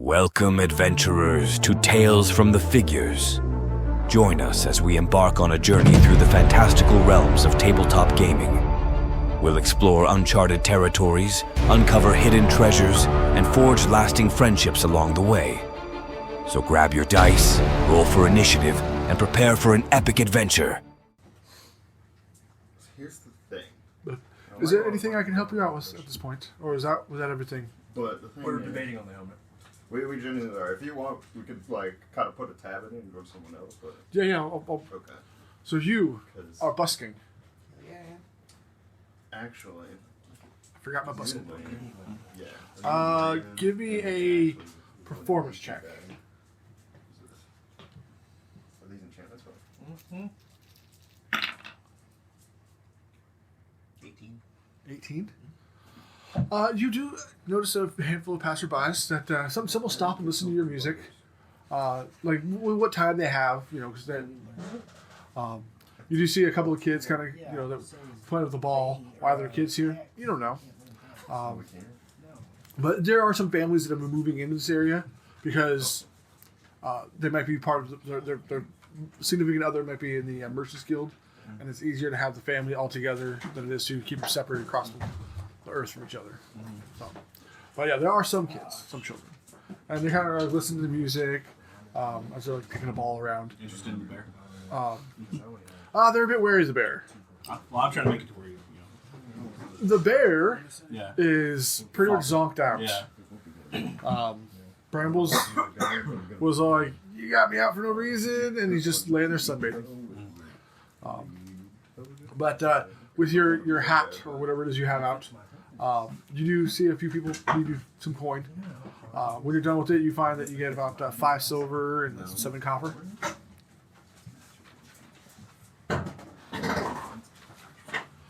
Welcome, adventurers, to Tales from the Figures. Join us as we embark on a journey through the fantastical realms of tabletop gaming. We'll explore uncharted territories, uncover hidden treasures, and forge lasting friendships along the way. So grab your dice, roll for initiative, and prepare for an epic adventure. Here's the thing. Is there anything I can help you out with at this point? Or was that everything? But the thing We're is, debating on the helmet. we genuinely are. If you want, we could like kind of put a tab in it and go to someone else. But Yeah. okay. So you 'Cause are busking. actually, I forgot my busking book. yeah. Give me a performance check. Are these enchantments? 18. You do notice a handful of passerbys that some will stop and listen to your music. What time they have, because then you do see a couple of kids kind of, that playing with the ball. Why there are kids here, you don't know. But there are some families that have been moving into this area because they might be part of their significant other might be in the Merchants Guild, and it's easier to have the family all together than it is to keep them separated across the earth from each other. So, but yeah, there are some kids, some children, and they kind of listening to the music as they're kicking a ball around. Interested in the bear? They're a bit wary of the bear. Well, I'm trying to make it to where you The bear Yeah. is pretty much zonked out. Yeah. Brambles was like, "You got me out for no reason," and he's just laying there sunbathing. But with your hat or whatever it is you have out, you do see a few people leave you some coin. When you're done with it, you find that you get about 5 silver and 7 copper.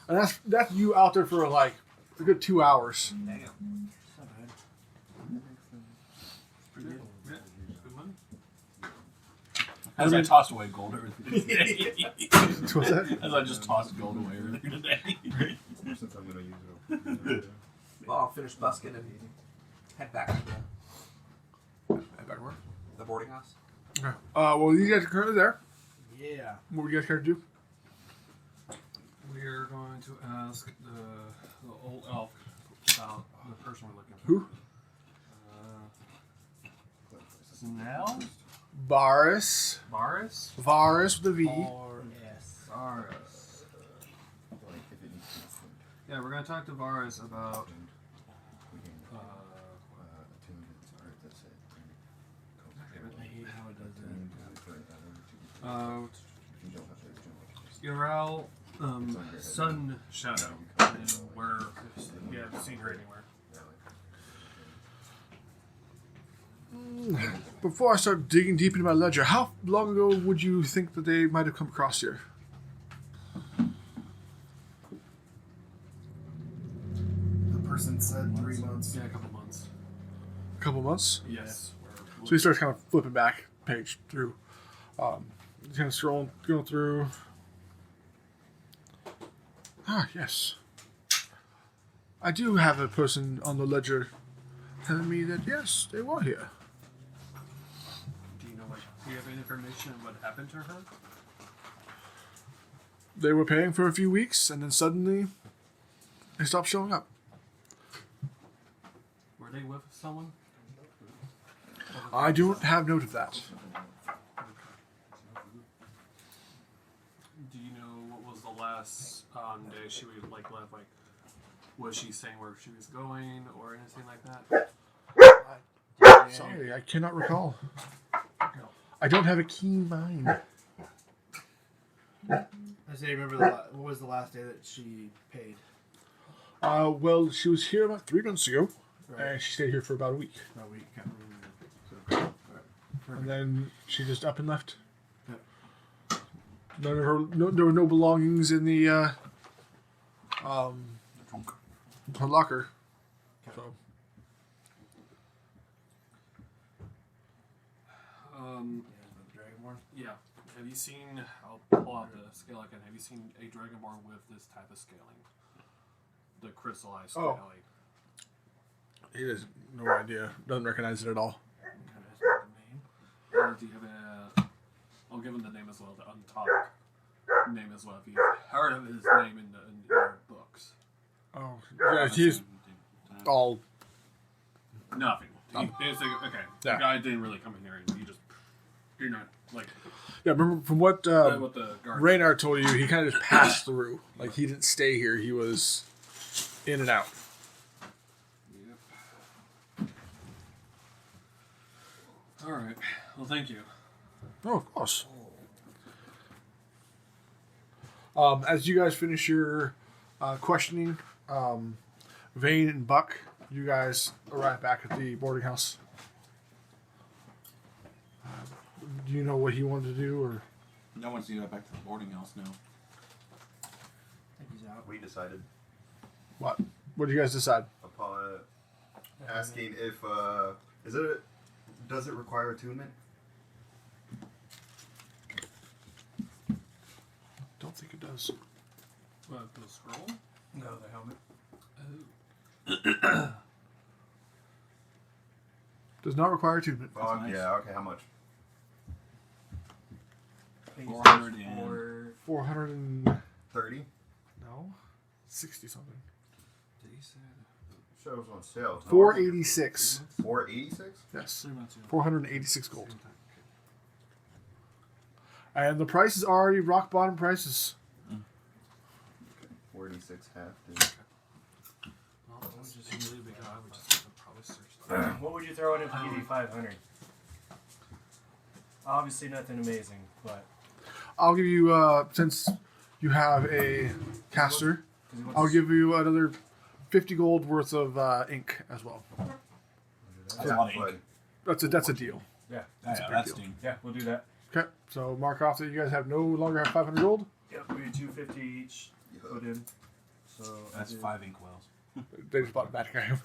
And that's you out there for like a good 2 hours. As I tossed away gold earlier today. What's that? As I just tossed gold away earlier today. Since I'm gonna use it. Well, I'll finish busking and head back to the boarding house. Okay. Well, you guys are currently there. Yeah. What would you guys care to do? We're going to ask the old elf about the person we're looking for. Who? Snell? Varus. Varus? Varus with a V. Yes. Varus. Yeah, we're going to talk to Varus about... Ural, Sun Shadow, and where we haven't seen her anywhere. Before I start digging deep into my ledger, how long ago would you think that they might have come across here? The person said 3 months. Yeah, a couple months. A couple months? Yes. So he starts kind of flipping back page through. He's kind of going through. Ah, yes. I do have a person on the ledger telling me that, yes, they were here. Do you have any information on what happened to her? They were paying for a few weeks, and then suddenly they stopped showing up. Were they with someone? I don't have note of that. Do you know what was the last day she was left? Was she saying where she was going or anything like that? Sorry, I cannot recall. I don't have a keen mind. I say, remember what was the last day that she paid? Well, she was here about 3 months ago, Right. and she stayed here for about a week. A week. And then she just up and left. Yep. None of her, there were no belongings in the her locker. So, Yeah. Have you seen? I'll pull out the scale again. Have you seen a dragonborn with this type of scaling? The crystallized scaling. he has no idea. Doesn't recognize it at all. do you have a? I'll give him the name as well. The Untalk name as well. If you've heard of his name in your books. Oh, yeah, he's all. Nothing. He basically, okay. Yeah. The guy didn't really come in here. He just, you're not like. Yeah, remember from what What the guard. Raynar told you, he kind of just passed through. Like, he didn't stay here. He was in and out. Yep. All right. Well, thank you. Oh, of course. As you guys finish your questioning, Vane and Buck, you guys arrive back at the boarding house. Do you know what he wanted to do, or No one's to go back to the boarding house now. I think he's out. We decided what? What do you guys decide? upon asking if does it require attunement? Don't think it does. What, the scroll? No, the helmet. Does not require attunement. Oh, nice. yeah. Okay, how much? I think he's 400 and- for 400 and 30. 60 something. Shows on sale. 486. 486. Yes, 3 months. 486 gold. And the price is already rock bottom prices. 486 half. Well, that was just a really big guy. We just probably search that. What would you throw in if we give you 500? Obviously nothing amazing, but I'll give you, since you have a caster, I'll give you another 50 gold worth of ink as well. That's a lot of ink. That's a deal. yeah, That's a a big big deal. deal. yeah, we'll do that. Okay, so mark off that you guys have no longer have 500 gold. Yep, we do 250 each put in. So That's 5 ink wells. They just bought a Maztica.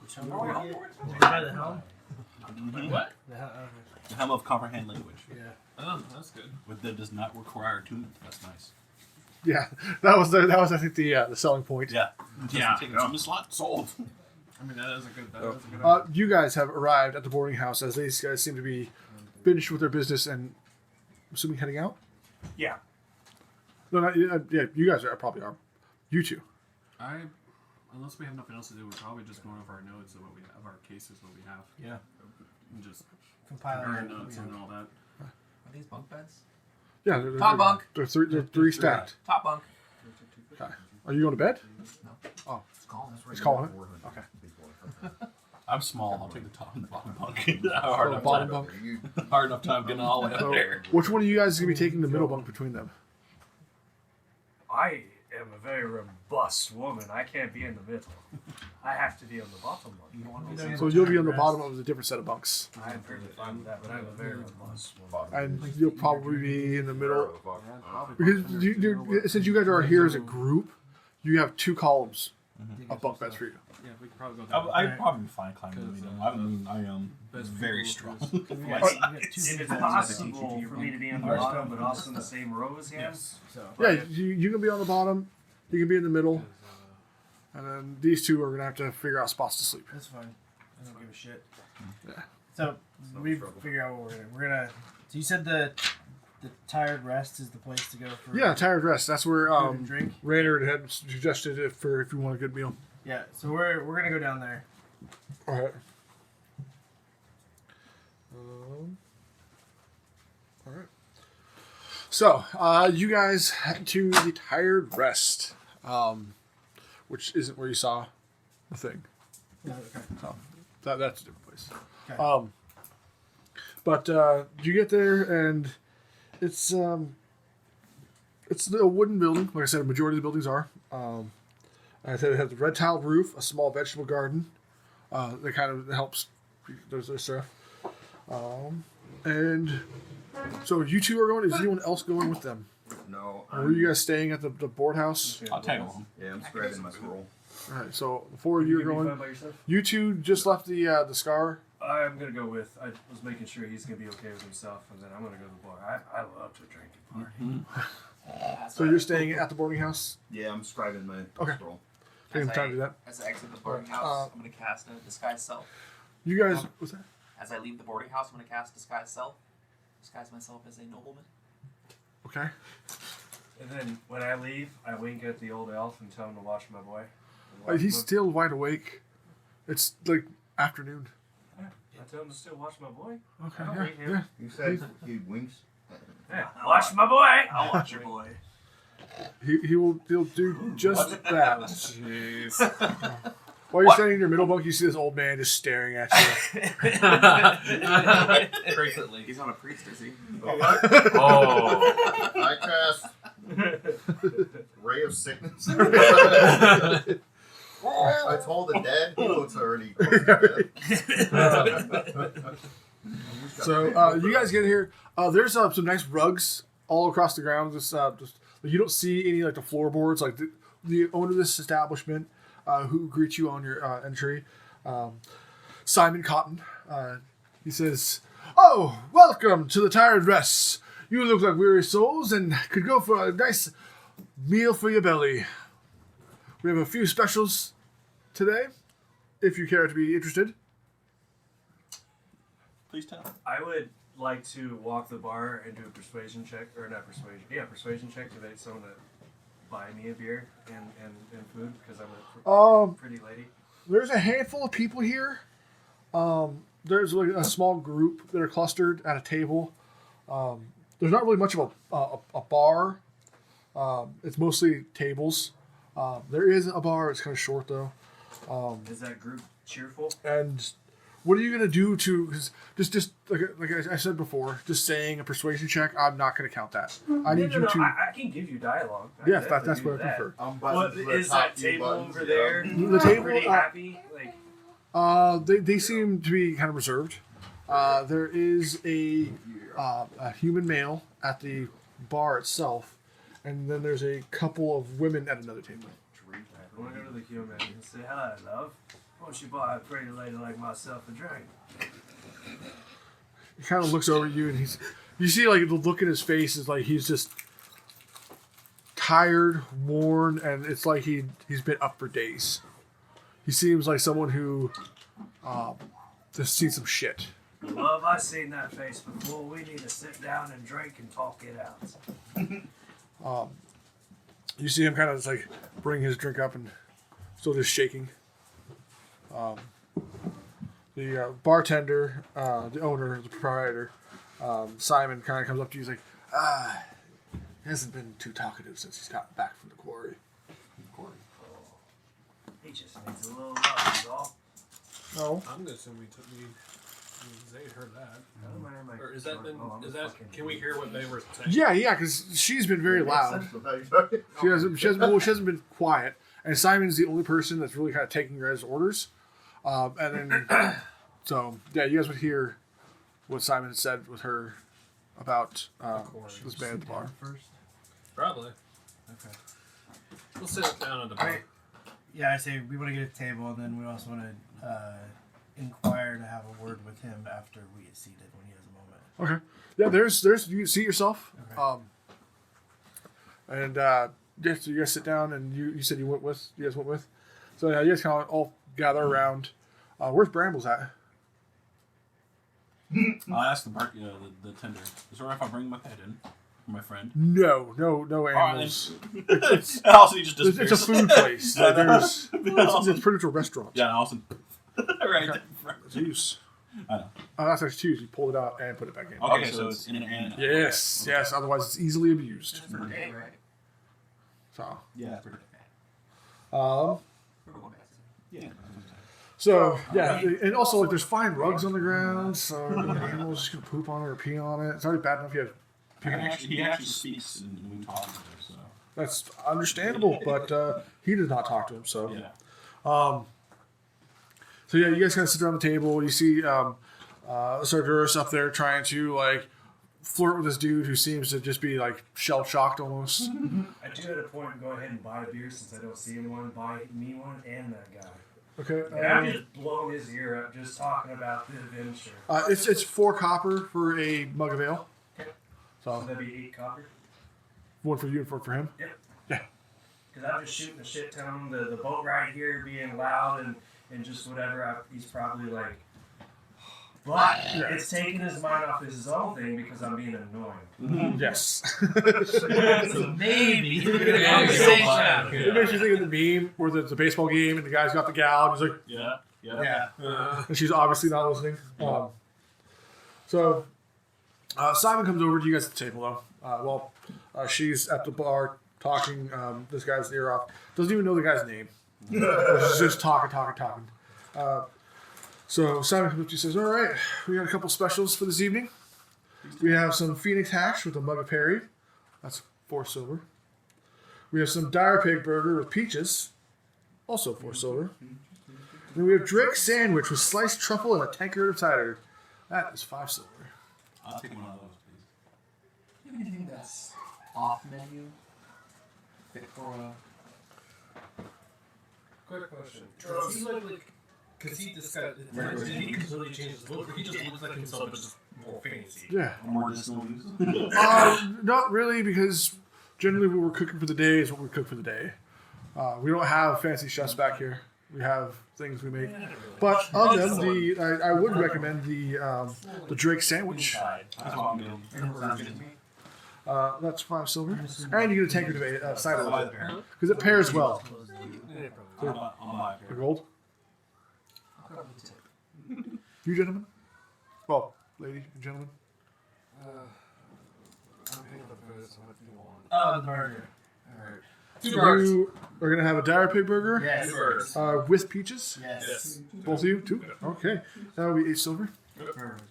which helmet did we get? Did we buy the helm? What? The hel- The helm of comprehend language. yeah. Oh, that's good. But that does not require attunement. That's nice. Yeah, that was I think the selling point. Yeah. Yeah. Take a attunement slot. Sold. I mean, that is a good. You guys have arrived at the boarding house as these guys seem to be finished with their business and I'm assuming heading out. yeah, No, not, yeah, you guys are probably are. You two. Unless we have nothing else to do, we're probably just going over our notes of what we have, our cases, what we have, Yeah. and just Compiling compare it, notes yeah. and all that. Are these bunk beds? Yeah, Top bunk. They're three stacked. Top bunk. Okay. Are you going to bed? No. Oh, It's calling. it's calling it. Okay. I'm small. I'll take the top and the bottom bunk. Oh, hard, enough bottom time, bunk. hard enough time getting all the way up So, there. which one of you guys is going to be taking the middle bunk between them? I am a very robust woman. I can't be in the middle. I have to be on the bottom one. So you'll be on the bottom of a different set of bunks, I'm perfectly fine with that, but I'm a very robust woman. and you'll probably be in the middle because since you guys are here as a group, you have 2 columns of bunk beds for you. Yeah, we could probably go down. I'd probably be fine climbing the Because, medium. I am very strong. If it's possible for me to be on the bottom, but also in the same row as him, Yes. So Yeah, you can be on the bottom, you can be in the middle, and then these 2 are going to have to figure out spots to sleep. that's fine. I don't give a shit. Yeah. So we figure out what we're gonna. So you said the tired rest is the place to go for. Yeah, tired rest. That's where food and drink. Raynard had suggested it for if you want a good meal. Yeah. So we're gonna go down there. All right. All right. So, you guys head to the tired rest, which isn't where you saw the thing. Yeah, okay. So, that's a different place. Okay. But you get there and it's a wooden building. Like I said, a majority of the buildings are. I said it has a red tiled roof, a small vegetable garden. That kind of helps. There's their stuff. And so you 2 are going. Is anyone else going with them? No. Or were you guys staying at the board house? I'll tag along. Yeah, I'm spreading my scroll. All right. So the 4 of you are you gonna be going. fine by yourself? You 2 just left the scar. I'm gonna go with. I was making sure he's gonna be okay with himself, and then I'm gonna go to the bar. I love to drink and party. So you're staying at the boarding house. Yeah, I'm scribing my Okay. scroll. Take some time to do that. As I exit the boarding house, I'm going to cast a Disguise Self. You guys, what's that? As I leave the boarding house, I'm going to cast Disguise Self. Disguise myself as a nobleman. Okay. And then when I leave, I wink at the old elf and tell him to watch my boy. He's still wide awake. It's like afternoon. I tell him to still watch my boy. Okay, I don't yeah, hate him. yeah. You said he winks. Yeah, watch my boy. I'll watch your boy. He'll do just that. Jeez. While you're standing in your middle bunk, you see this old man just staring at you. Frequently. He's not a priest, is he? Oh. I cast Ray of Sickness. I told the dead he looks already close to death. So you guys get here. There's some nice rugs all across the ground. Just you don't see any like the floorboards. Like the owner of this establishment, who greets you on your entry, Simon Cotton. He says, "Oh, welcome to the Tired Rests. You look like weary souls and could go for a nice meal for your belly. We have a few specials today, if you care to be interested." Please tell. I would like to walk the bar and do a persuasion check, or not persuasion, persuasion check to make someone to buy me a beer and food because I'm a pretty lady. There's a handful of people here. There's like a small group that are clustered at a table. There's not really much of a bar. It's mostly tables. There is a bar. It's kind of short though. Is that group cheerful? And what are you gonna do to? Cause just like I said before, just saying a persuasion check. I'm not gonna count that. I need you to. I can give you dialogue. Yes, that's what I prefer. What is that table over there? The table. Pretty happy. Like They seem to be kind of reserved. There is a human male at the bar itself, and then there's a couple of women at another table. I want to go to the human and say, "Hello, love. Won't you buy a pretty lady like myself a drink?" He kind of looks over at you, and you see like the look in his face is like he's just tired, worn, and it's like he's been up for days. He seems like someone who just seen some shit. Love, I've seen that face before. We need to sit down and drink and talk it out. You see him kind of just like bring his drink up and still just shaking. The bartender, the owner, the proprietor, Simon, kind of comes up to you. He's like, he hasn't been too talkative since he's gotten back from the quarry. He just needs a little love, is all. No. I'm gonna assume they heard that. Doesn't matter, my Or is that short- been? oh, I'm Is a that? fucking Can we idiot. hear what they were saying? Yeah, because she's been very loud. She hasn't been quiet, and Simon's the only person that's really kind of taking her as orders. And then, so yeah, you guys would hear what Simon had said with her about this man at the bar. First. Probably. Okay. We'll sit down at the bar. Yeah, I say we want to get a table, and then we also want to inquire to have a word with him after we get seated when he has a moment. Okay. Yeah, there's you see yourself. Okay. And yeah, so you guys sit down, and you said you guys went with. So yeah, you guys kind of all gather around. Where's Brambles at? I'll ask the the tender. Is it alright if I bring my pet in? My friend. No animals. Allison, he just It's disappears. a food place. Like, it's pretty much a restaurant. Yeah, Allison. Right. Okay. It's use. I know. Oh, that's actually choose. You pull it out and put it back in. Okay, so it's in and Yes. Otherwise, it's easily abused. Okay, right? So, Yeah. Yeah. so yeah, and also like there's fine rugs on the ground, so animals just gonna poop on it or pee on it. It's already bad enough you have. He actually speaks and we talk. So That's understandable, but he did not talk to him. So, yeah. So yeah, you guys kind of sit around the table. You see Sargeras up there trying to like flirt with this dude who seems to just be like shell shocked almost. I do at a point go ahead and buy a beer since I don't see anyone. Buy me one and that guy. Okay. And I'm just blowing his ear up just talking about the adventure. It's 4 copper for a mug of ale. So So that'd be 8 copper. one for you and 4 for him. Yep. Yeah. Because I'm just shooting the shit, telling him the boat right here being loud and just whatever. He's probably like, but it's taking his mind off his own thing because I'm being annoying. Yes. So maybe It makes you think of the meme where there's a baseball game and the guy's got the gal and he's like, Yeah. and she's obviously not listening. So Simon comes over to you guys at the table, though. She's at the bar talking. This guy's ear off. Doesn't even know the guy's name. She's just talking. So Simon comes up to you and says, all right, we got a couple specials for this evening. We have some Phoenix hash with a mug of Perry. That's 4 silver. We have some dire pig burger with peaches. Also 4 silver. Then we have Drake sandwich with sliced truffle and a tankard of cider. That is 5 silver. I'll take one of those, please. You have anything that's off menu? Fit for a... Quick question. Does he look like... Because this guy... Did he completely change his look? Or he just looks like himself, but just more fancy? Yeah. More disabilities. Not really, because generally what we're cooking for the day is what we cook for the day. We don't have fancy chefs back here. We have things we make. But of them, I would recommend the Drake sandwich. That's what I'm doing. That's 5 silver. And you get a tankard of cider with it. Because it pairs well. I'll buy The it. gold. I'll cover the tip. You gentlemen? Well, lady and gentlemen. I'm paying the food, so what do you want? Oh, the burger. Alright. You are going to have a dire pig burger Yes. with peaches. Yes. Both of you? 2? Okay. That will be 8 silver. Perfect.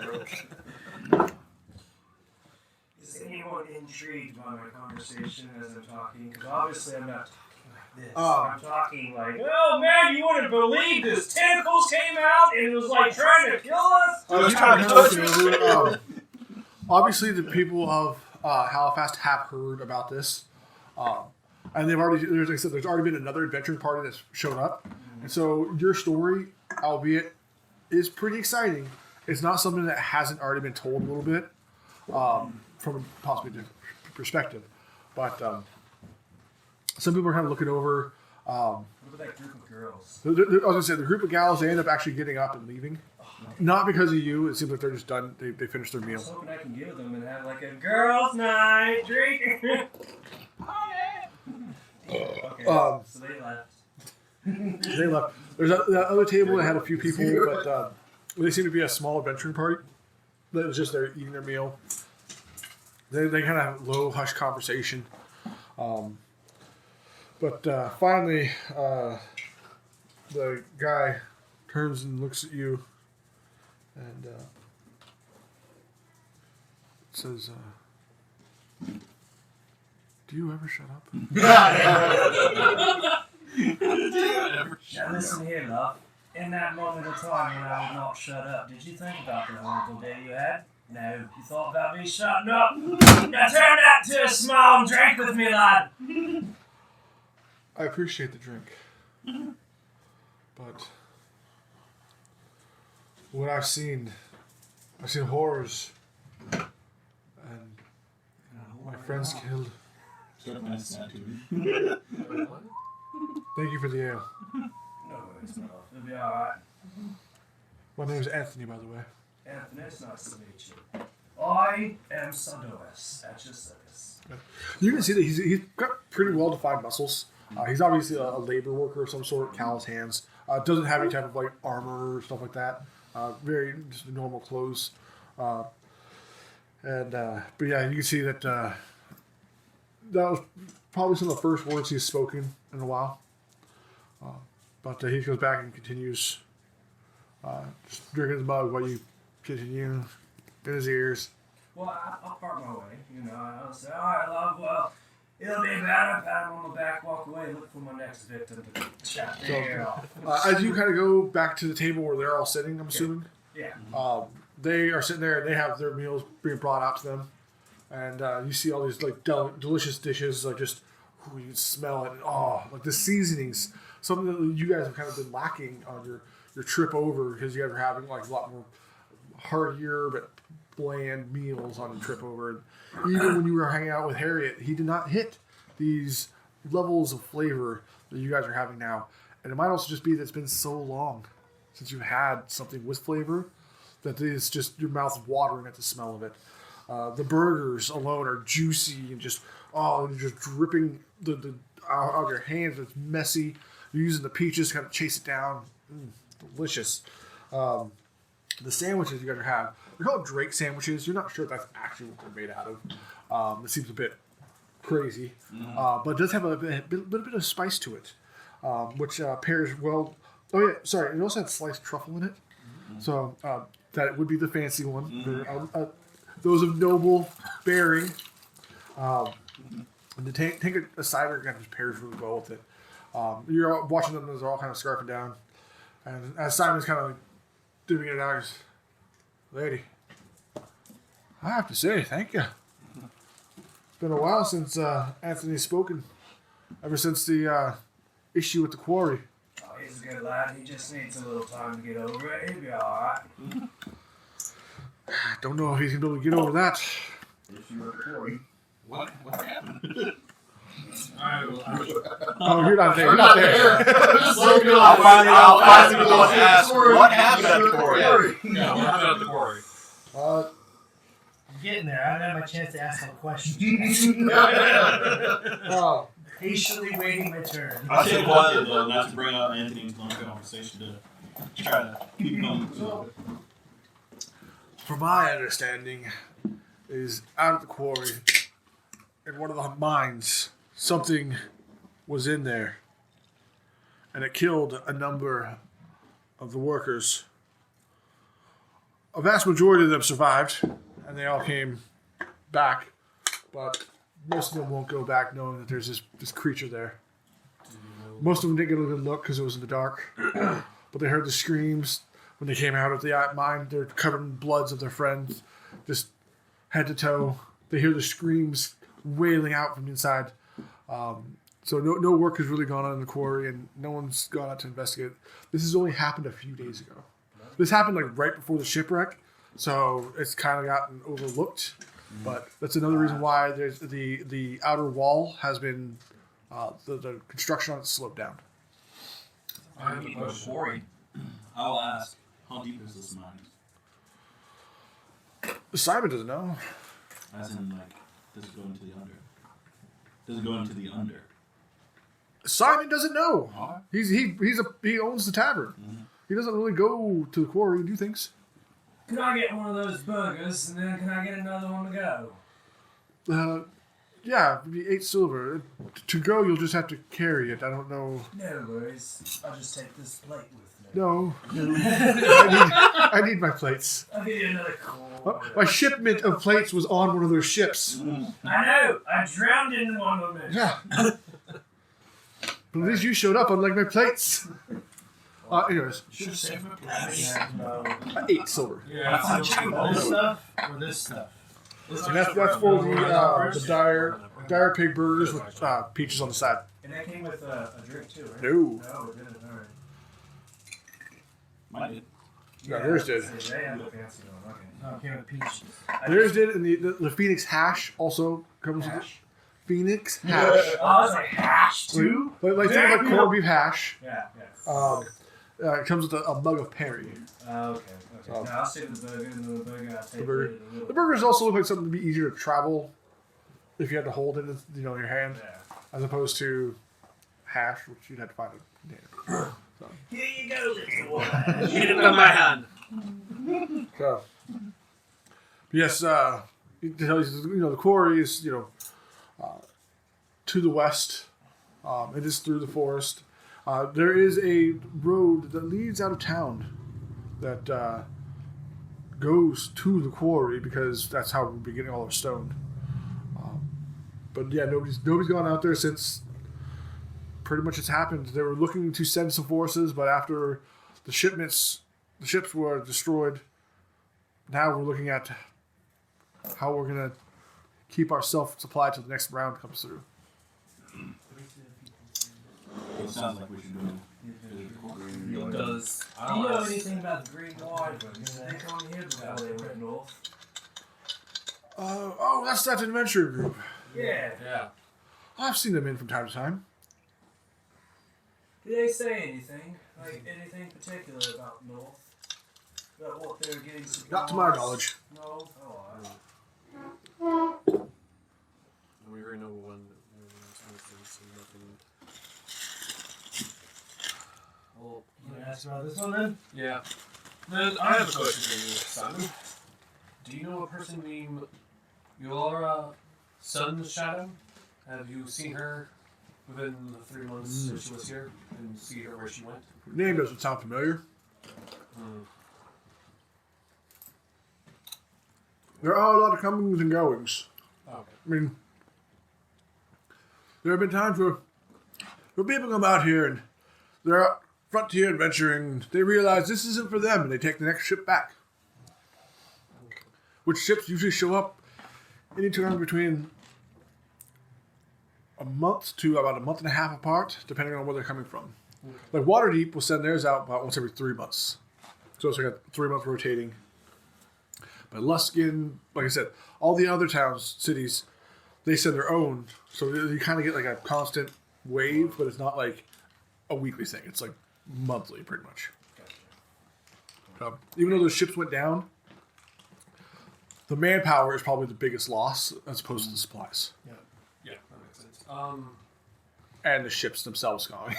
Broke. Is anyone intrigued by my conversation as I'm talking? Because obviously I'm not talking like this. Oh. I'm talking like, oh man, you wouldn't believe this. Tentacles came out and it was like trying to kill us. Obviously, the people of Halifax have heard about this. And they've already, like I said, there's already been another adventuring party that's shown up. And so your story, albeit, is pretty exciting. It's not something that hasn't already been told a little bit from a possibly different perspective. But some people are kind of looking over. What about that group of girls? I was going to say, the group of gals, they end up actually getting up and leaving. Not because of you. It seems like they're just done. They finished their I meal. was hoping I can give them and have like a girls' night drinking. Okay, so they left. They left. There's that other table that had a few people, but they seem to be a small adventuring party. That was just there eating their meal. They kind of have low, hush conversation. But finally, the guy turns and looks at you and says, do you ever shut up? Now listen here, love. In that moment of time when I would not shut up, did you think about the horrible day you had? No. You thought about me shutting up? Now turn that to a small drink with me, lad. I appreciate the drink. But what I've seen horrors. And my friends killed. Thank you for the ale. No, it's not. It'll be alright. My name is Anthony, by the way. Anthony, it's nice to meet you. I am Sadoris at your service. You can see that he's got pretty well-defined muscles. He's obviously a labor worker of some sort, callous hands. Doesn't have any type of like armor or stuff like that. Very just normal clothes. But yeah, you can see that that was probably some of the first words he's spoken in a while. But he goes back and continues just drinking his mug while you continue in his ears. Well, I'll part my way. You know, I'll say, alright, love, well, it'll be bad. Pat him on the back, walk away, look for my next victim to chop their ear off. As you kind of go back to the table where they're all sitting, I'm assuming. Yeah. They are sitting there and they have their meals being brought out to them. And you see all these like delicious dishes, like just, you can smell it. Like the seasonings. Something that you guys have kind of been lacking on your trip over because you guys are having like a lot more heartier but bland meals on the trip over. Even when you were hanging out with Harriet, he did not hit these levels of flavor that you guys are having now. And it might also just be that it's been so long since you've had something with flavor that it's just your mouth watering at the smell of it. The burgers alone are juicy and just dripping out of your hands. It's messy. You're using the peaches to kind of chase it down. Delicious. The sandwiches you guys have, they're called Drake sandwiches. You're not sure if that's actually what they're made out of. It seems a bit crazy, but it does have a bit of spice to it, which pairs well. Oh yeah, sorry. It also had sliced truffle in it, so that would be the fancy one. Those of noble bearing. And to take a cider kind of just pairs really well with it. You're all watching them as they're all kind of scarfing down, and as Simon's kind of like dipping it out, he's, lady, I have to say thank you. It's been a while since Anthony's spoken. Ever since the issue with the quarry. Oh, he's a good lad. He just needs a little time to get over it. He'll be alright. I don't know if he's going to be able to get over that. Issue with the quarry. What happened? Oh, you're not there. You're not there. I'll finally go and ask what happened at the quarry. No, what happened at the quarry? I'm getting there. I haven't had my chance to ask some questions. Patiently waiting my turn. I'll take one though, not to bring up Anthony's long conversation to try to keep him. From my understanding, is out of the quarry, in one of the mines, something was in there, and it killed a number of the workers. A vast majority of them survived, and they all came back, but most of them won't go back knowing that there's this creature there. Most of them didn't get a good look because it was in the dark, but they heard the screams when they came out of the mine. They're covered in bloods of their friends, just head to toe. They hear the screams wailing out from inside. So no work has really gone on in the quarry, and no one's gone out to investigate. This has only happened a few days ago. This happened like right before the shipwreck, so it's kind of gotten overlooked. But that's another reason why there's the outer wall has been the construction on it slowed down. I have a quarry. I'll ask, how deep is this mine? Simon doesn't know. As in, like, does it go into the under? Does it go into the under? Simon doesn't know. Huh? He owns the tavern. Mm-hmm. He doesn't really go to the quarry and do things. Can I get one of those burgers, and then can I get another one to go? Yeah, it'd be 8 silver. To go, you'll just have to carry it. I don't know. No worries. I'll just take this plate with me. No. I need my plates. I'll give you another cool. My shipment of plates was on one of those ships. I know. I drowned in one of them. Yeah. But at least you showed up, unlike my plates. Anyways. Should have saved my place. Yeah, no. 8 silver. Yeah, This stuff or this stuff? And that's for the dire pig burgers with peaches on the side. And that came with a drink too, right? No. No, it didn't. All right. Mine did. Yeah, theirs did. So they had a fancy one. Okay. No, it came with peaches. Theirs did, and the Phoenix hash also comes with it. Phoenix hash. Oh, I was like hash too. Like think of like corned beef hash. Yeah, yeah. It comes with a mug of Perry. Okay. No, I'll save the burger, and the burger I'll take The burger. a little. The burgers also look like something to be easier to travel if you had to hold it in your hand, Yeah. as opposed to hash, which you'd have to find a container. Here you go, little one. Get it on my hand. So, yes, the quarry is to the west. It is through the forest. There is a road that leads out of town that goes to the quarry because that's how we'll be getting all our stone. But yeah, nobody's gone out there since pretty much it's happened. They were looking to send some forces, but after the ships were destroyed, now we're looking at how we're going to keep ourselves supplied till the next round comes through. It sounds like we should do It does. Do you know anything about the Green Water? Because they come here before they went north. Oh, that's that adventure group. Yeah. Yeah. I've seen them in from time to time. Did they say anything? Like anything particular about North? About what they were getting supplies? Not to my knowledge. No. Oh, We already know when. So nothing. Well, You want to ask about this one then? yeah. Then I have a question for you, Simon. Do you know a person named Eulora Sunshadow? Have you seen her within the 3 months that she was here and see her where she went? Name doesn't sound familiar. There are a lot of comings and goings. Okay. I mean, there have been times where people come out here and they're out frontier adventuring. They realize this isn't for them, and they take the next ship back. Which ships usually show up anytime between a month to about a month and a half apart, depending on where they're coming from. Like Waterdeep will send theirs out about once every 3 months. So it's like a 3-month rotating. But Luskin, like I said, all the other towns, cities, they send their own. So you kind of get like a constant wave, but it's not like a weekly thing. It's like monthly, pretty much. Even though those ships went down, the manpower is probably the biggest loss as opposed to the supplies. Yeah, that makes sense. And the ships themselves gone.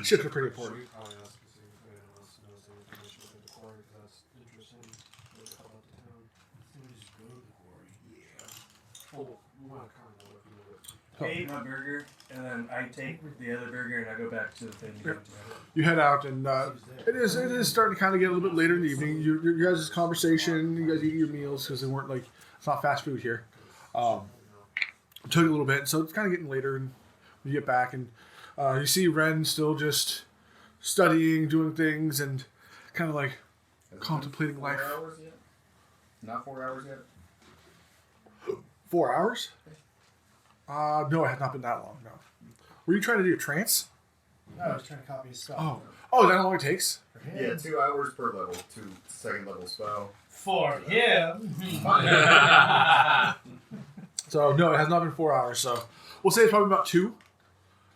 Ships are pretty important. Probably ask to see if anyone else knows any information about the quarry, because that's interesting. What about the town? We just go to the quarry. Well, we want to kind of know if you know it. I eat my burger, and then I take the other burger and I go back to the thing. You head out, and it is starting to kind of get a little bit later in the evening. Your guys' conversation, you guys eat your meals because they weren't like, it's not fast food here. It took a little bit, so it's kind of getting later, and you get back, and you see Ren still just studying, doing things, and kind of like contemplating Four life. hours yet? Not 4 hours yet? 4 hours? No, it has not been that long, no. Were you trying to do a trance? No, I was trying to copy his spell. Oh, is that how long it takes? For him. Yeah, 2 hours per level. 2 second level spell. For him. So, no, it has not been 4 hours, so we'll say it's probably about 2.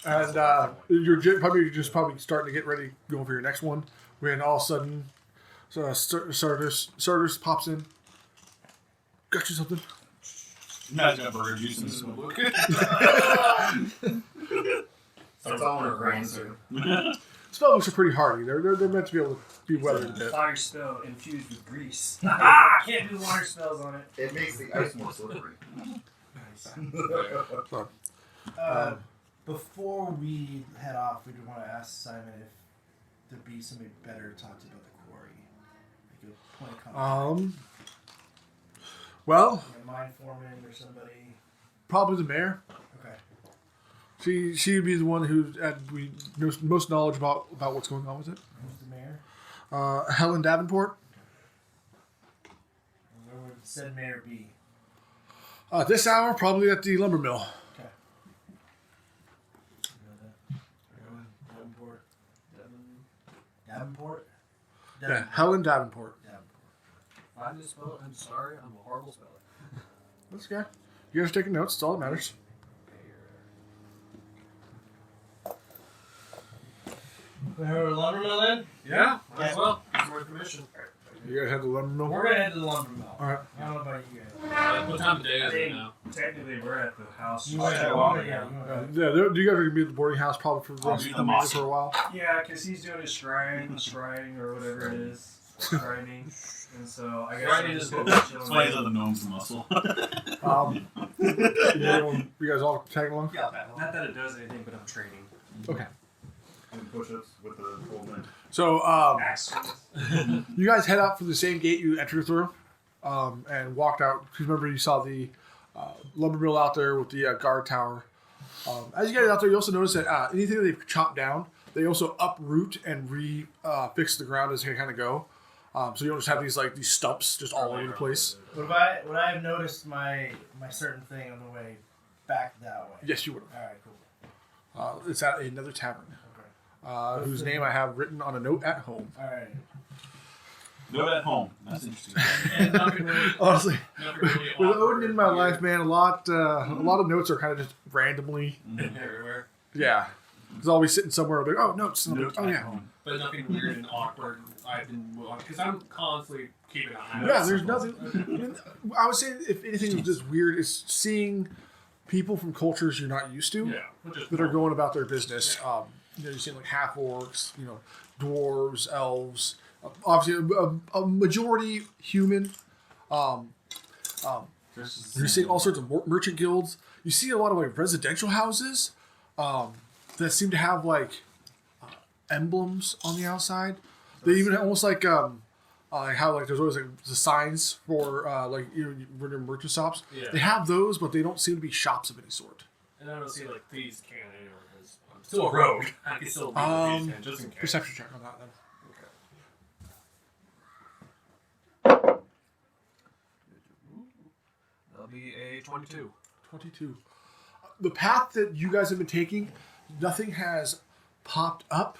And you're probably starting to get ready, going for your next one, when all of a sudden, Sardis pops in. Got you something? Imagine a burger juice in this book. That's all in her brain, too. Spellbooks are pretty hardy. They're meant to be able to be weathered a bit. Fire spell infused with grease. Can't do water spells on it. It makes the ice more slippery. Before we head off, we do want to ask Simon if there'd be somebody better to talk to about the quarry. Like a point of contact. Well, Like a mind foreman or somebody. probably the mayor. Okay. She would be the one who we most knowledge about what's going on with it. Who's the mayor? Helen Davenport. And where would said mayor be? This hour, probably at the lumber mill. Okay. You know that. Davenport. Davenport? Yeah, Helen Davenport. I just spell it. I'm sorry. I'm a horrible speller. That's okay. You guys are taking notes. That's all that matters. We heard of the lumber mill then? Yeah, might as well. Get more information. You guys have the lumber mill. We're gonna head to the lumber mill. All right. I don't know about you guys. What time of day is I it mean, now? technically, we're at the house. You want to go on? Yeah. Yeah, you guys are gonna be at the boarding house probably for the I'll rest be of the the night mossy. for a while. Yeah, because he's doing his scrying or whatever it is. Scrying. And so I guess Scrying I'm is just cool. gonna It's chill funny in. that the gnomes are muscle. You guys all tagging along? Yeah, not that it does anything, but I'm training. Okay. And push-ups with the full man. So Accents. you guys head out for the same gate you entered through, and walked out. Because remember, you saw the lumber mill out there with the guard tower. As you get out there, you also notice that anything that they've chopped down, they also uproot and fix the ground as they kind of go. So you don't just have these stumps just all over the place. Would I have noticed my certain thing on the way back that way? Yes, you would All right, cool. have. It's at another tavern, Okay. whose name I have written on a note at home. All right. Note at home. That's interesting. And nothing really, Honestly, nothing really with awkward Odin in my here. life, man, a lot of notes are kind of just randomly. Everywhere. Yeah, because I'll be sitting somewhere. Like, oh, notes. Note Oh at yeah. home. But nothing weird and awkward. I've been because I'm constantly keeping an eye on Yeah, it. there's nothing. I would say if anything is just weird is seeing people from cultures you're not used to which is that are going about their business. You're seeing like half orcs, dwarves, elves, obviously a majority human. You're seeing all sorts of merchant guilds. You see a lot of like residential houses that seem to have like emblems on the outside. They even almost like how like there's always like the signs for like when you're merchant shops. Yeah. They have those, but they don't seem to be shops of any sort. And I don't see like thieves can anywhere because I'm still a rogue. I can still be a thieves can just in case. Perception check on that then. That'll be a 22. 22. The path that you guys have been taking, nothing has popped up,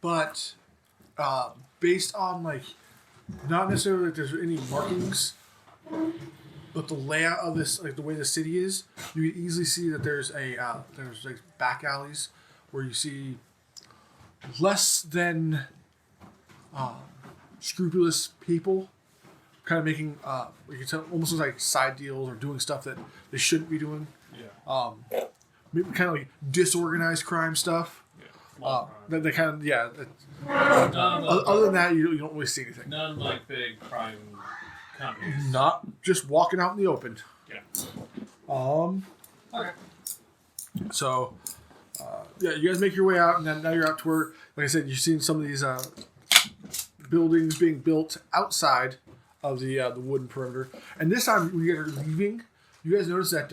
but based on like not necessarily like there's any markings, but the layout of this, like the way the city is, you can easily see that there's like back alleys where you see less than scrupulous people kind of making you can tell almost like side deals or doing stuff that they shouldn't be doing. Yeah. Maybe kind of like disorganized crime stuff. That they kind of other than that, you don't really see anything. None like big crime companies. Not just walking out in the open. Yeah. Okay. So, yeah, you guys make your way out, and then now you're out to where, like I said, you've seen some of these buildings being built outside of the wooden perimeter. And this time, when you guys are leaving, you guys notice that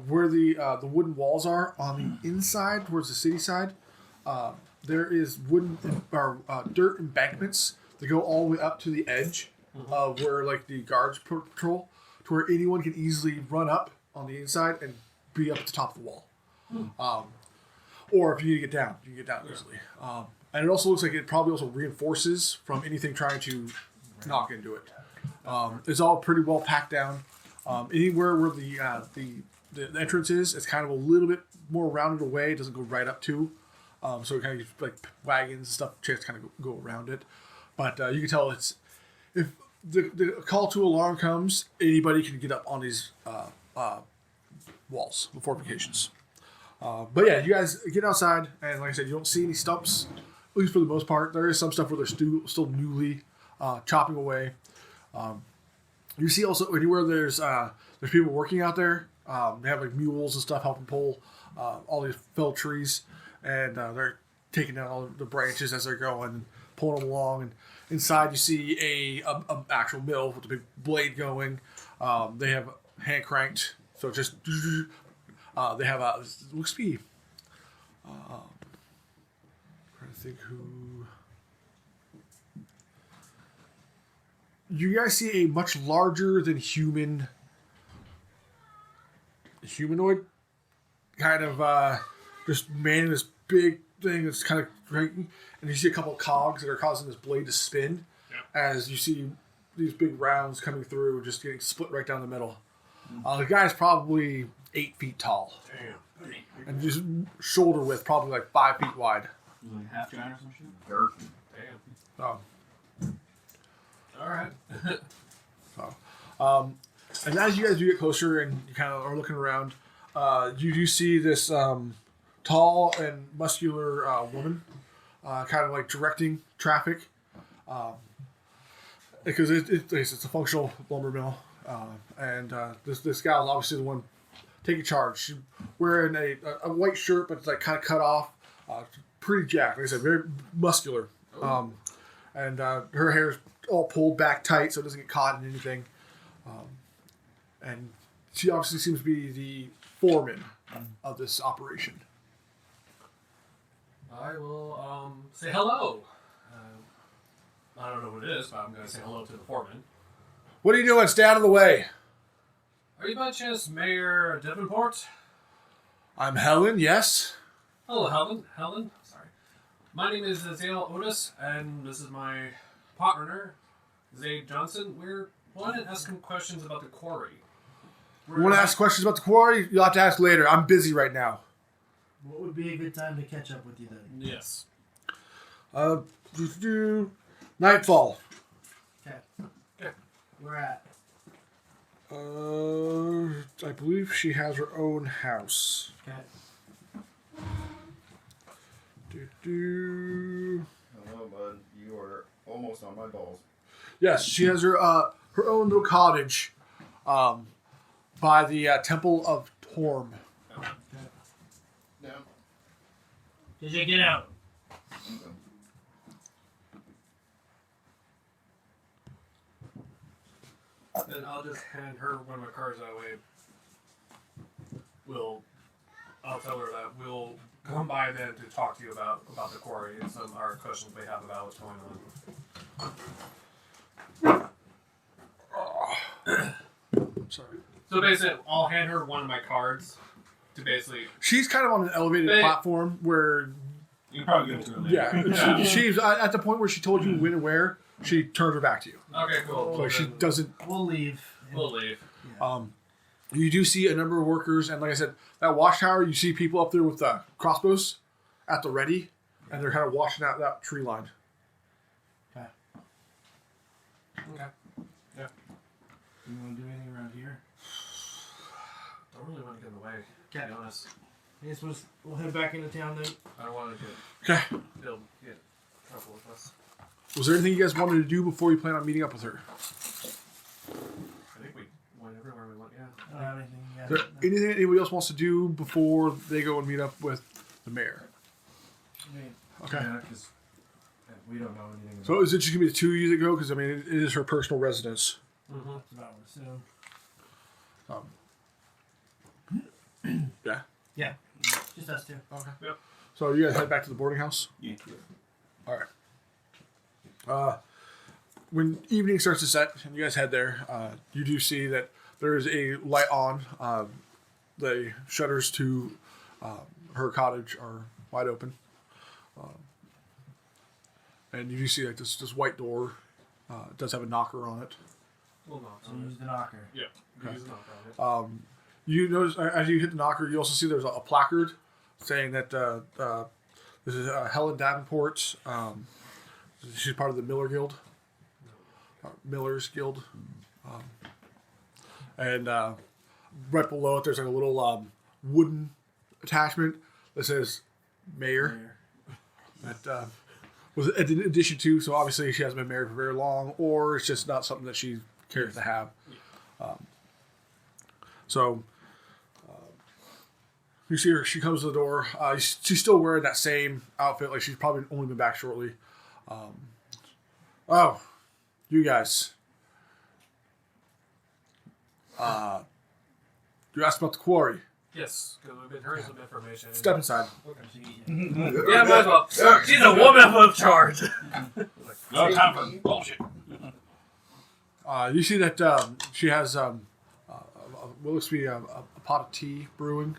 where the wooden walls are on the inside, towards the city side, there is wooden or dirt embankments that go all the way up to the edge of where like the guards patrol, to where anyone can easily run up on the inside and be up at the top of the wall. Or if you need to get down, you can get down easily. And it also looks like it probably also reinforces from anything trying to knock into it. It's all pretty well packed down. Anywhere where the entrance is, it's kind of a little bit more rounded away. It doesn't go right up to. So it kind of gives like wagons and stuff chance to kind of go around it. But you can tell it's if the call to alarm comes, anybody can get up on these walls, the fortifications. But yeah, you guys get outside, and like I said, you don't see any stumps, at least for the most part. There is some stuff where they're still newly chopping away. You see also anywhere there's people working out there. They have like mules and stuff helping pull all these felled trees, and they're taking down all the branches as they're going and pulling them along. And inside you see a actual mill with a big blade going. They have hand cranked, so it's just they have looks to be trying to think who. You guys see a much larger than humanoid kind of just manning this big thing that's kind of cranking, and you see a couple of cogs that are causing this blade to spin as you see these big rounds coming through, just getting split right down the middle. The guy's probably 8 feet tall. Damn. And just shoulder width, probably like 5 feet wide. Like half giant or some shit? Dirt. Damn. All right. And as you guys do get closer and you kind of are looking around, you do see this tall and muscular woman kind of like directing traffic. Because it's a functional lumber mill. And this gal is obviously the one taking charge. She's wearing a white shirt, but it's like kind of cut off. Pretty jacked. Like I said, very muscular. And her hair's all pulled back tight so it doesn't get caught in anything. And she obviously seems to be the foreman of this operation. I will say hello. I don't know what it is, but I'm going to say hello to the foreman. What are you doing? Stay out of the way. Are you by chance Mayor Davenport? I'm Helen, yes. Hello, Helen. Sorry. My name is Zale Otis, and this is my partner, Zay Johnson, we're wanting to ask him questions about the quarry. You want to ask questions about the quarry? You'll have to ask later. I'm busy right now. What would be a good time to catch up with you then? Yes. Nightfall. Okay. Okay. Where at? I believe she has her own house. Okay. Hello, bud. You are almost on my balls. Yes, she has her own little cottage by the Temple of Torm. No. Did you get out? Then I'll just hand her one of my cards that way. I'll tell her that we'll come by then to talk to you about the quarry and some of our questions we have about what's going on. Sorry. So basically, I'll hand her one of my cards to basically. She's kind of on an elevated platform where, You can probably get it to her later. yeah, she's at the point where she told you when and where. She turned her back to you. Okay, cool. So she doesn't. We'll leave. We'll leave. You do see a number of workers, and like I said, that watchtower. You see people up there with crossbows at the ready, and they're kind of watching out that tree line. Okay. Okay. Yeah. You want to do anything around here? Don't really want to get in the way. To be honest, I guess we'll head back into town then. I don't want to get Okay. trouble with us. Was there anything you guys wanted to do before you plan on meeting up with her? I think we went everywhere we went. Yeah. I don't have anything yet. Is there anything anybody else wants to do before they go and meet up with the mayor? I mean, Okay. Yeah, because we don't know anything about So is it just gonna be the two of you that go? Because I mean, it is her personal residence. Mm-hmm. that's about what I assume. Yeah. Yeah. Just us two. Okay. Yep. So you guys head back to the boarding house. Yeah. All right. When evening starts to set and you guys head there, you do see that there is a light on. The shutters to her cottage are wide open. And you do see like this white door. It does have a knocker on it. We'll knock So on use it. the knocker. Yeah. Okay. Use the knock on it. You notice as you hit the knocker, you also see there's a placard saying that this is Helen Davenport. She's part of the Miller Guild, Miller's Guild, and right below it there's like a little wooden attachment that says Mayor. That was in addition to, so obviously she hasn't been married for very long, or it's just not something that she cares to have. So you see her. She comes to the door. She's still wearing that same outfit. Like she's probably only been back shortly. Oh, you guys. You asked about the quarry. Yes, because we've been hearing some information. Step inside. Yeah, might as well. She's a woman of charge. No time for bullshit. You see that she has what looks to be a pot of tea brewing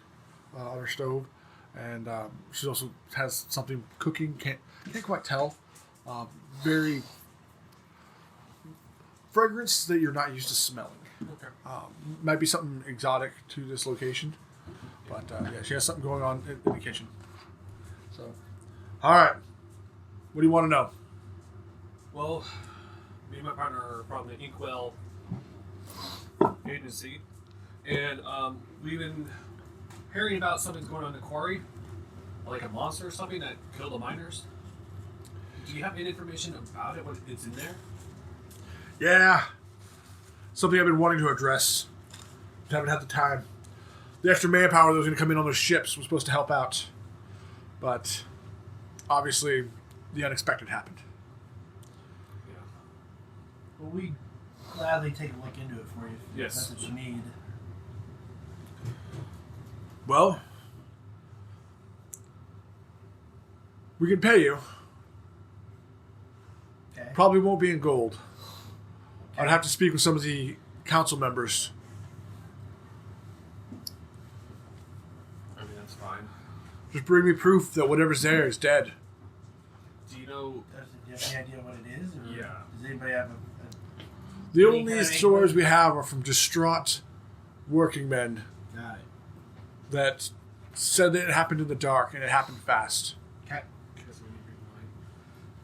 on her stove, and she also has something cooking. Can't quite tell. Very fragrance that you're not used to smelling. Okay. Might be something exotic to this location, but yeah, she has something going on in the kitchen. So, all right, what do you want to know? Well, me and my partner are from the Inkwell agency, and we've been hearing about something's going on in the quarry, like a monster or something that killed the miners. Do you have any information about it? What it's in there? Yeah, something I've been wanting to address. But haven't had the time. The extra manpower that was going to come in on those ships was supposed to help out, but obviously the unexpected happened. Yeah. Well, we gladly take a look into it for you. If Yes. that's what you need. Well, we can pay you. Okay. Probably won't be in gold. I'd have to speak with some of the council members. I mean, that's fine. Just bring me proof that whatever's there is dead. Do you know? There's a you have any idea what it is? Or Yeah. Does anybody have The Any only kind of stories we have are from distraught working men Got it. that said that it happened in the dark and it happened fast.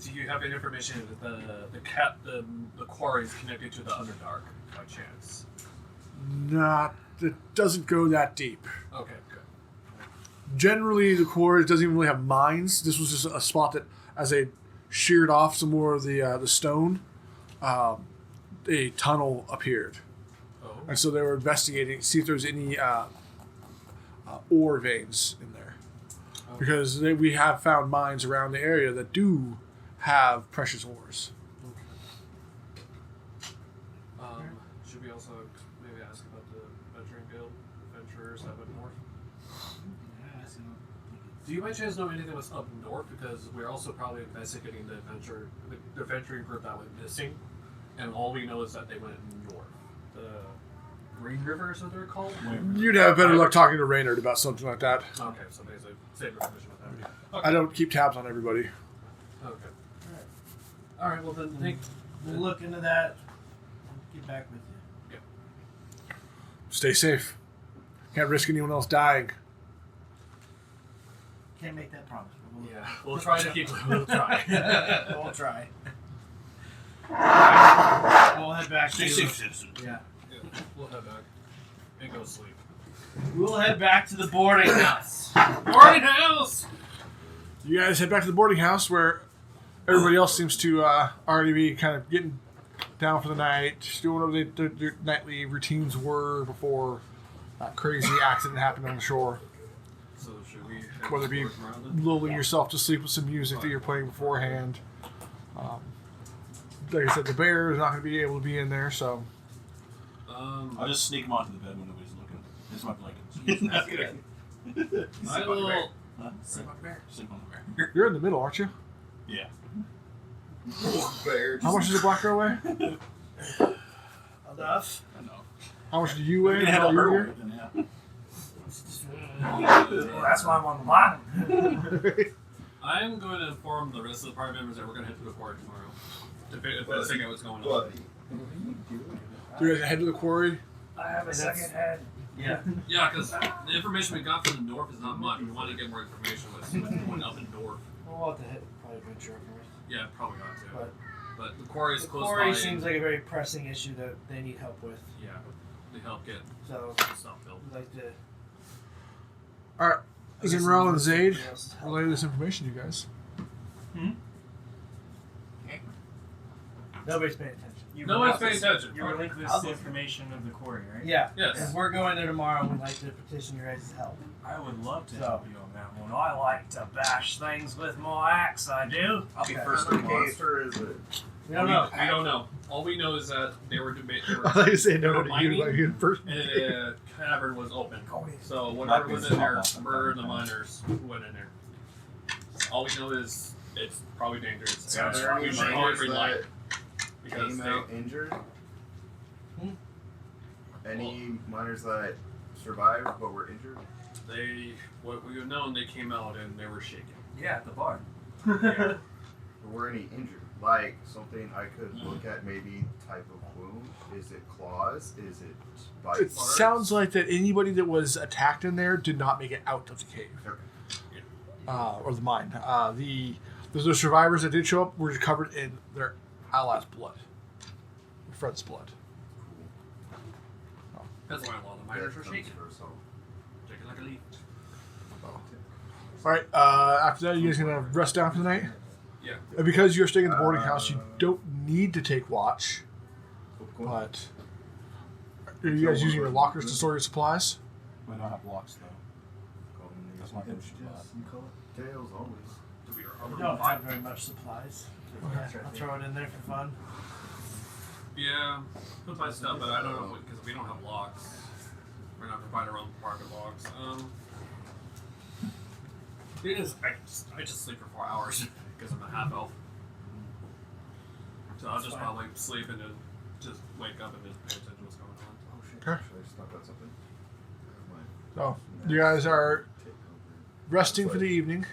Do you have any information that the quarry is connected to the Underdark by chance? It doesn't go that deep. Okay, good. Generally, the quarry doesn't even really have mines. This was just a spot that, as they sheared off some more of the stone, a tunnel appeared. Oh. And so they were investigating, see if there's any ore veins in there. Because we have found mines around the area that do have precious ores. Should we also maybe ask about the Venturing Guild, adventurers up north? Do you by chance know anything that's up north? Because we're also probably investigating the venturing group that went missing, and all we know is that they went north. The Green River is what they're called? You'd have better luck talking to Raynard about something like that. Okay, so basically, same information with that. Okay. I don't keep tabs on everybody. Okay. Alright, well then, We'll look into that. I'll get back with you. Stay safe. Can't risk anyone else dying. Can't make that promise. But yeah, we'll try to keep. We'll try. we'll try. We'll head back. Stay safe, citizen. Yeah. We'll head back and go sleep. We'll head back to the boarding house. Boarding house. You guys head back to the boarding house where everybody else seems to already be kind of getting down for the night, doing whatever their nightly routines were before that crazy accident happened on the shore. So should we? Whether it be lulling yourself to sleep with some music that you're playing beforehand. Like I said, the bear is not going to be able to be in there, so. I'll just sneak him onto the bed when nobody's looking. It's my blanket. That's good. I will. Sleep on the bear. Sleep on the bear. You're in the middle, aren't you? Yeah. Bear. How much does a black girl weigh? Enough. I know. How much do you weigh? We can handle How her you weight, then, yeah. Well, that's why I'm on the line. I am going to inform the rest of the party members that we're going to head to the quarry tomorrow to figure out what's going on. Buddy. Do you guys head to the quarry? I have a second head. Yeah. Yeah, because the information we got from the north is not much. We want to get more information with going up and north. We'll have to hit probably venture up first. Yeah, probably not to. But the quarry is the close quarry by. seems like a very pressing issue that they need help with. Yeah, to help get So stuff built. we'd like to. Alright. Zinrel and Zaid Somebody else to help. relay this information to you guys. Nobody's paying attention. No one's paying attention. You relinquished the information of the quarry, right? Yeah. Yes. If we're going there tomorrow, we'd like to petition your guys' help. I would love to So- help you on that one. I like to bash things with my axe, I do. I'll be Okay. first What in line. monster is it? We don't know. We don't know. All we know is that they were I thought you said no They were to you, mining, like you first. and the cavern was open. So whatever was in there murdered the miners who went in there. All we know is it's probably dangerous. Are there any We should probably miners rely that because came out injured? Any miners that survived but were injured? what we have known, they came out and they were shaking. Yeah, at the bar. Yeah. Or were any injured? Like something I could look at, maybe type of wound? Is it claws? Is it bite It marks? sounds like that anybody that was attacked in there did not make it out of the cave. Okay. Or the mine. The survivors that did show up were covered in their allies' blood. Friend's blood. That's why a lot of the miners were That shaking. comes first, so. Shaking like a leaf. Alright, after that, you guys gonna rest down for the night? Yeah. And because you're staying in the boarding house, you don't need to take watch. But are you guys using your lockers to store your supplies? We don't have locks, though. That's my first Tails always. We don't have very much supplies. I'll throw it in there for fun. Yeah, put my stuff, but I don't know because we don't have locks. We're not providing our own private locks. It is. I just sleep for 4 hours because I'm a half elf. So I'll just probably sleep and then just wake up and just pay attention to what's going on. Oh shit. Okay. Should I just talk about something? So you guys are resting for the evening.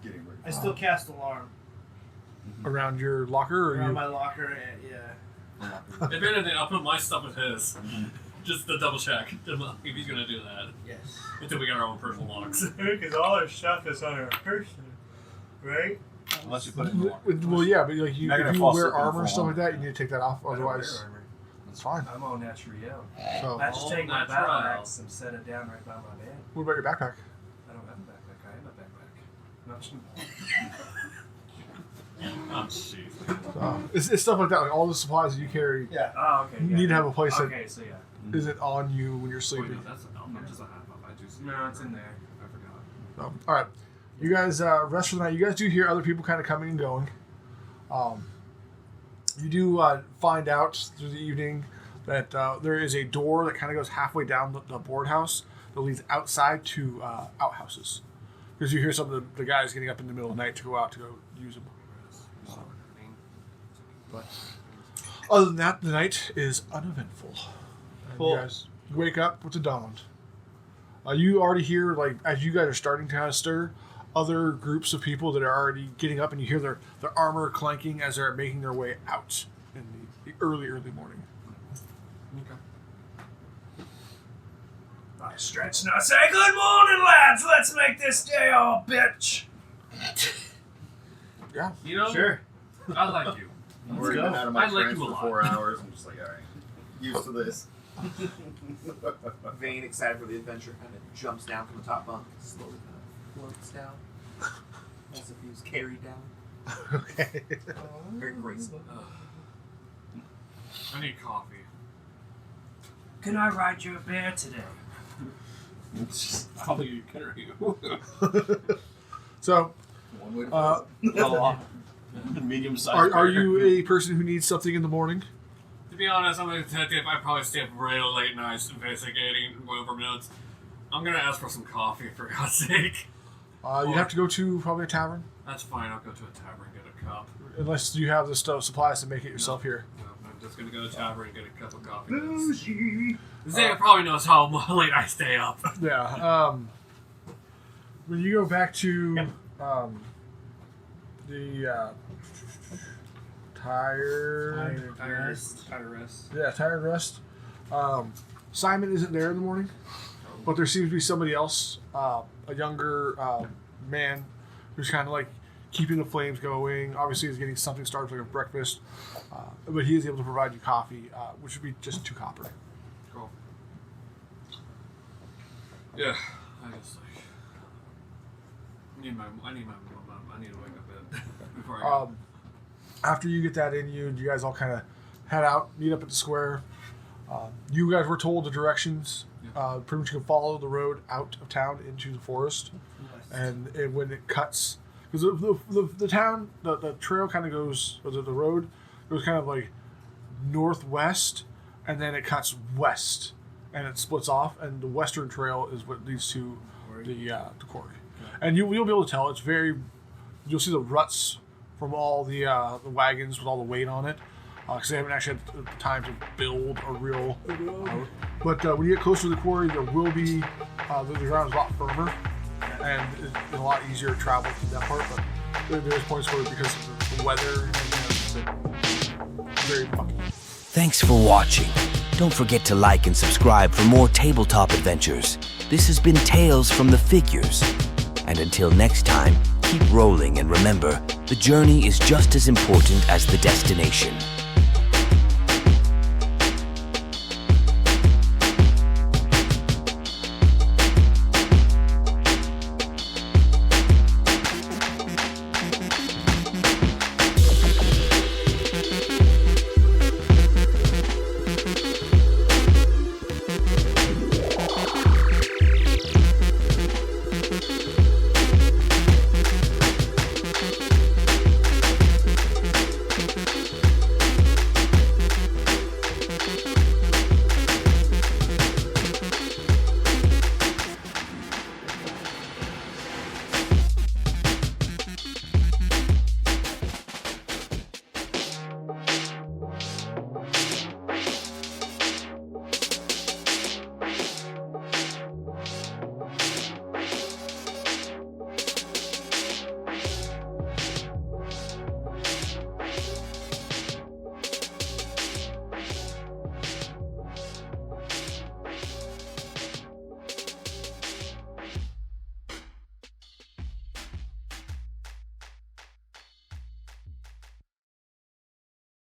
Getting ready. I still cast alarm. around your locker, or Around you? my locker, and, yeah. If anything, I'll put my stuff with his. Just to double check if he's gonna do that. Yes. Until we got our own personal locks. Because all our stuff is on our person, right? Unless you put it in the locker. Well, yeah, but like You're not if gonna you fall wear asleep in armor and full stuff like armor. that, you need to take that off. Otherwise, armor. it's fine. I'm on that trio. So, I just take my All battle natural. axe and set it down right by my bed. what about your backpack? I don't have a backpack. I am a backpack. Not Oh, jeez. It's stuff like that. Like all the supplies that you carry Yeah. Oh, okay. you Yeah. need to have a place Okay, so yeah. that isn't on you when you're Wait, sleeping. no, that's just a half up. I do see. No, it's in there. I forgot. All right, you guys rest for the night. You guys do hear other people kind of coming and going. You do find out through the evening that there is a door that kind of goes halfway down the board house that leads outside to outhouses. Because you hear some of the guys getting up in the middle of the night to go out to go use them. But other than that, the night is uneventful. And you guys wake up with the dawn. You already hear, like, as you guys are starting to kind of stir, other groups of people that are already getting up, and you hear their armor clanking as they're making their way out in the early morning. I stretch and I say, "Good morning, lads. Let's make this day our bitch." Yeah. You know, Sure. I like you. I've already been out of my I like trance you a for lot. 4 hours. I'm just like, all right, used to this. Vane, excited for the adventure, kind of jumps down from the top bunk, slowly kind of floats down. As if he was carried down. Okay. Very graceful. I need coffee. Can I ride you a bear today? How do you carry you? So, One way to Medium sized. are you a person who needs something in the morning? To be honest, I'm a detective. I probably stay up real late nights investigating and going over notes. I'm gonna ask for some coffee, for God's sake. You have to go to probably a tavern, That's fine. I'll go to a tavern and get a cup. unless you have the supplies to make it yourself here. No, I'm just gonna go to a tavern and get a cup of coffee. Zaya probably knows how late I stay up. Yeah. When you go back to the tired Rest. tired rest. Simon isn't there in the morning, but there seems to be somebody else, a younger man, who's kind of like keeping the flames going. Obviously, he's getting something started like a breakfast, but he is able to provide you coffee, which would be just 2 copper. Cool. Yeah, I just like I need to wake up before I go. After you get that in you guys all kind of head out, meet up at the square. You guys were told the directions. Pretty much you can follow the road out of town into the forest, and when it cuts, because the town, the trail kind of goes, or the road goes kind of like northwest, and then it cuts west, and it splits off, and the western trail is what leads to the quarry. And you'll be able to tell it's very. You'll see the ruts from all the wagons with all the weight on it, because they haven't actually had the time to build a real road. But when you get closer to the quarry, there will be the ground is a lot firmer, and it's a lot easier to travel through that part. But there's points where because of the weather, and, it's very fucking. Thanks for watching. Don't forget to like and subscribe for more tabletop adventures. This has been Tales from the Figures. And until next time, keep rolling and remember, the journey is just as important as the destination.